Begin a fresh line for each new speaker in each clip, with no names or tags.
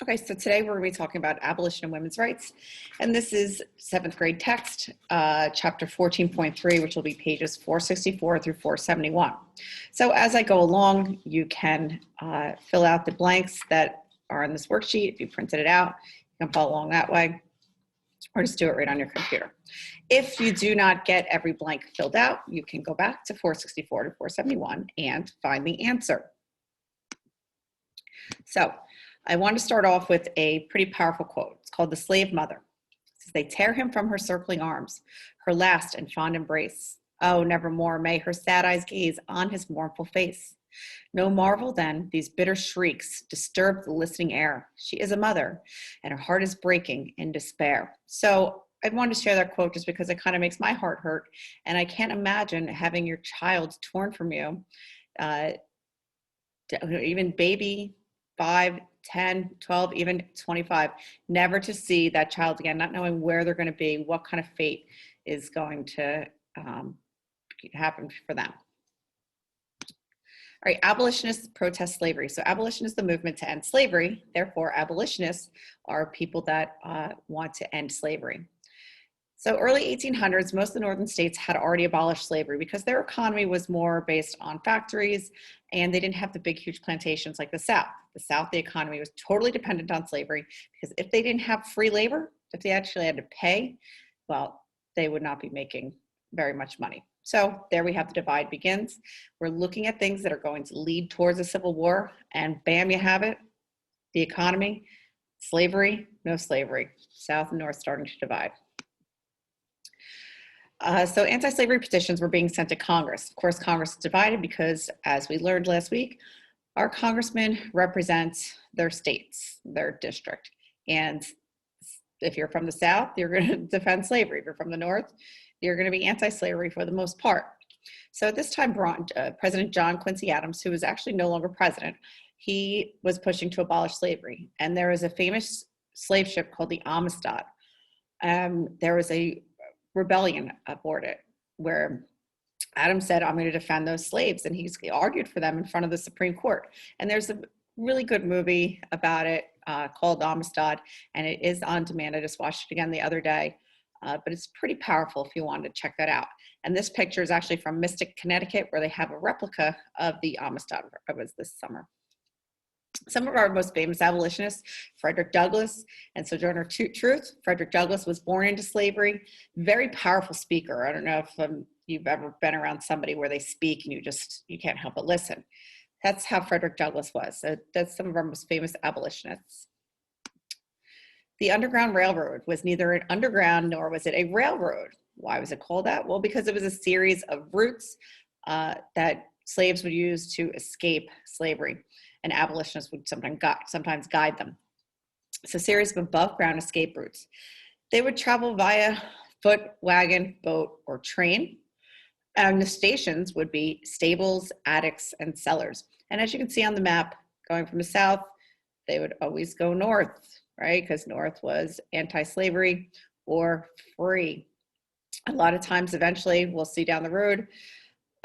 Okay, so today we're going to be talking about abolition of women's rights, and this is seventh grade text, chapter 14.3, which will be pages 464 through 471. So as I go along, you can fill out the blanks that are on this worksheet. If you printed it out, you can follow along that way, or just do it right on your computer. If you do not get every blank filled out, you can go back to 464 to 471 and find the answer. So I want to start off with a pretty powerful quote. It's called "The Slave Mother." It says, "They tear him from her circling arms, her last and fond embrace. Oh, nevermore may her sad eyes gaze on his mournful face. No marvel then, these bitter shrieks disturb the listening air. She is a mother, and her heart is breaking in despair." So I wanted to share that quote just because it kind of makes my heart hurt, and I can't imagine having your child torn from you, uh, even baby, 5, 10, 12, even 25, never to see that child again, not knowing where they're going to be, what kind of fate is going to happen for them. All right, abolitionists protest slavery. So abolition is the movement to end slavery. Therefore, abolitionists are people that want to end slavery. So early 1800s, most of the northern states had already abolished slavery because their economy was more based on factories and they didn't have the big, huge plantations like the South. The South, the economy was totally dependent on slavery because if they didn't have free labor, if they actually had to pay, well, they would not be making very much money. So there we have the divide begins. We're looking at things that are going to lead towards a civil war, and bam, you have it. The economy, slavery, no slavery. South and North starting to divide. So anti-slavery petitions were being sent to Congress. Of course, Congress is divided because, as we learned last week, our congressmen represent their states, their district. And if you're from the South, you're going to defend slavery. If you're from the North, you're going to be anti-slavery for the most part. So at this time, President John Quincy Adams, who was actually no longer president, he was pushing to abolish slavery. And there was a famous slave ship called the Amistad. There was a rebellion aboard it where Adams said, "I'm going to defend those slaves," and he argued for them in front of the Supreme Court. And there's a really good movie about it called Amistad, and it is on demand. I just watched it again the other day, but it's pretty powerful if you wanted to check that out. And this picture is actually from Mystic, Connecticut, where they have a replica of the Amistad. It was this summer. Some of our most famous abolitionists, Frederick Douglass and Sojourner Truth. Frederick Douglass was born into slavery, very powerful speaker. I don't know if you've ever been around somebody where they speak and you can't help but listen. That's how Frederick Douglass was. So that's some of our most famous abolitionists. The Underground Railroad was neither an underground nor was it a railroad. Why was it called that? Well, because it was a series of routes that slaves would use to escape slavery, and abolitionists would sometimes guide them. It's a series of above ground escape routes. They would travel via foot, wagon, boat, or train. And the stations would be stables, attics, and cellars. And as you can see on the map, going from the South, they would always go north, right? Because north was anti-slavery or free. A lot of times, eventually, we'll see down the road,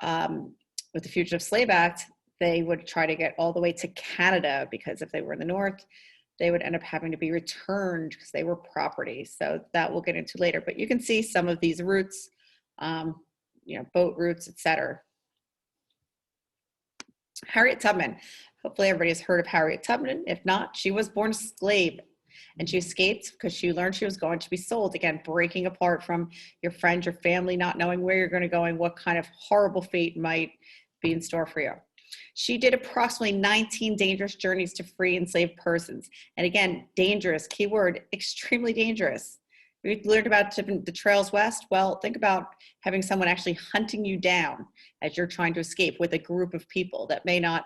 with the Fugitive Slave Act, they would try to get all the way to Canada because if they were in the North, they would end up having to be returned because they were property. So that we'll get into later. But you can see some of these routes, boat routes, etc. Harriet Tubman. Hopefully everybody has heard of Harriet Tubman. If not, she was born a slave and she escaped because she learned she was going to be sold. Again, breaking apart from your friends, your family, not knowing where you're going to go and what kind of horrible fate might be in store for you. She did approximately 19 dangerous journeys to free enslaved persons. And again, dangerous, keyword, extremely dangerous. We learned about the trails west. Well, think about having someone actually hunting you down as you're trying to escape with a group of people that may not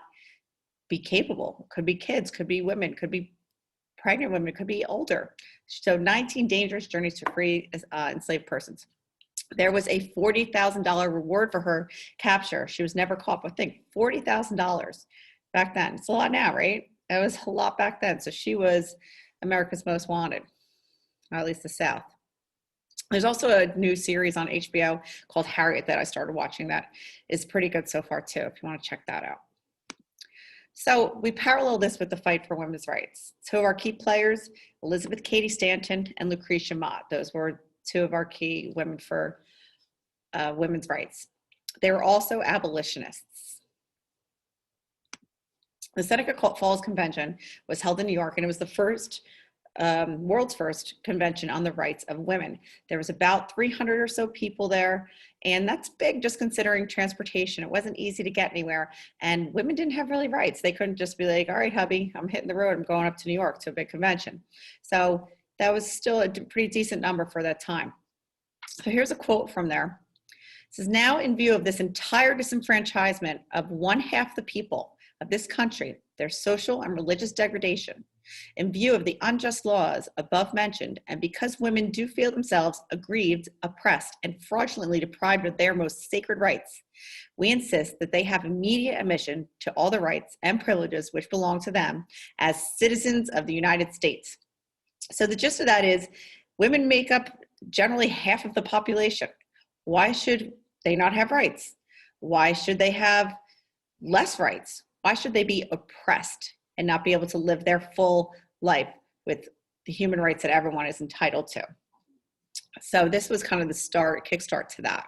be capable. Could be kids, could be women, could be pregnant women, could be older. So 19 dangerous journeys to free enslaved persons. There was a $40,000 reward for her capture. She was never caught, but think, $40,000 back then. It's a lot now, right? It was a lot back then. So she was America's Most Wanted, or at least the South. There's also a new series on HBO called Harriet that I started watching that is pretty good so far too, if you want to check that out. So we parallel this with the fight for women's rights. Two of our key players, Elizabeth Cady Stanton and Lucretia Mott, those were two of our key women for women's rights. They were also abolitionists. The Seneca Falls Convention was held in New York, and it was the first world's first convention on the rights of women. There was about 300 or so people there, and that's big just considering transportation. It wasn't easy to get anywhere, and women didn't have really rights. They couldn't just be like, all right, hubby, I'm hitting the road, I'm going up to New York to a big convention. So that was still a pretty decent number for that time. So here's a quote from there. It says, now in view of this entire disenfranchisement of one half the people of this country, their social and religious degradation, in view of the unjust laws above mentioned, and because women do feel themselves aggrieved, oppressed, and fraudulently deprived of their most sacred rights, we insist that they have immediate admission to all the rights and privileges which belong to them as citizens of the United States. So the gist of that is women make up generally half of the population. Why should they not have rights? Why should they have less rights? Why should they be oppressed and not be able to live their full life with the human rights that everyone is entitled to? So this was kind of the kickstart to that.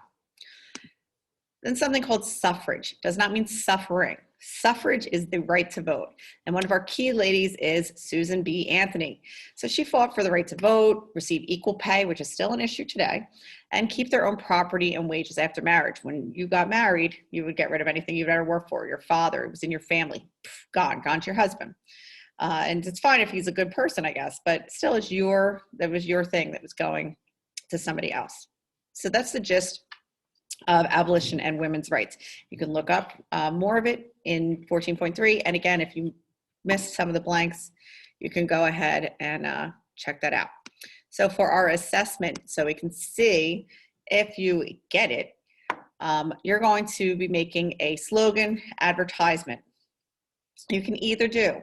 Then something called suffrage. Does not mean suffering. Suffrage is the right to vote. And one of our key ladies is Susan B. Anthony. So she fought for the right to vote, receive equal pay, which is still an issue today, and keep their own property and wages after marriage. When you got married, you would get rid of anything you'd ever worked for. Your father, it was in your family, gone to your husband. And it's fine if he's a good person, I guess, but still that was your thing that was going to somebody else. So that's the gist of abolition and women's rights. You can look up more of it in 14.3. And again, if you missed some of the blanks, you can go ahead and check that out. So for our assessment, so we can see if you get it, you're going to be making a slogan advertisement. You can either do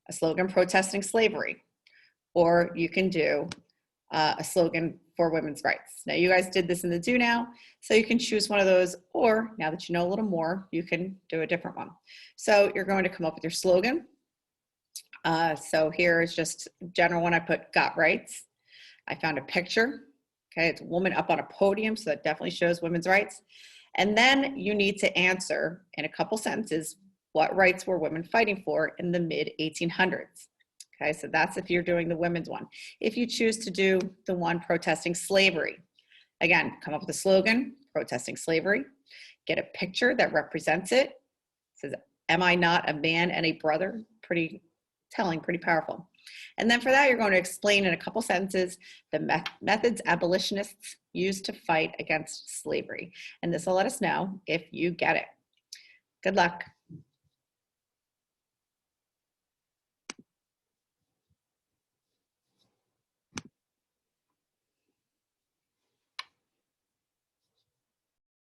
a slogan protesting slavery, or you can do a slogan for women's rights. Now, you guys did this in the Do Now, so you can choose one of those, or now that you know a little more, you can do a different one. So you're going to come up with your slogan. So here is just a general one. I put got rights. I found a picture. Okay, it's a woman up on a podium, so that definitely shows women's rights. And then you need to answer in a couple sentences, what rights were women fighting for in the mid-1800s? Okay, so that's if you're doing the women's one. If you choose to do the one protesting slavery, again, come up with a slogan, protesting slavery, get a picture that represents it. It says, am I not a man and a brother? Pretty telling, pretty powerful. And then for that, you're going to explain in a couple sentences the methods abolitionists used to fight against slavery. And this will let us know if you get it. Good luck.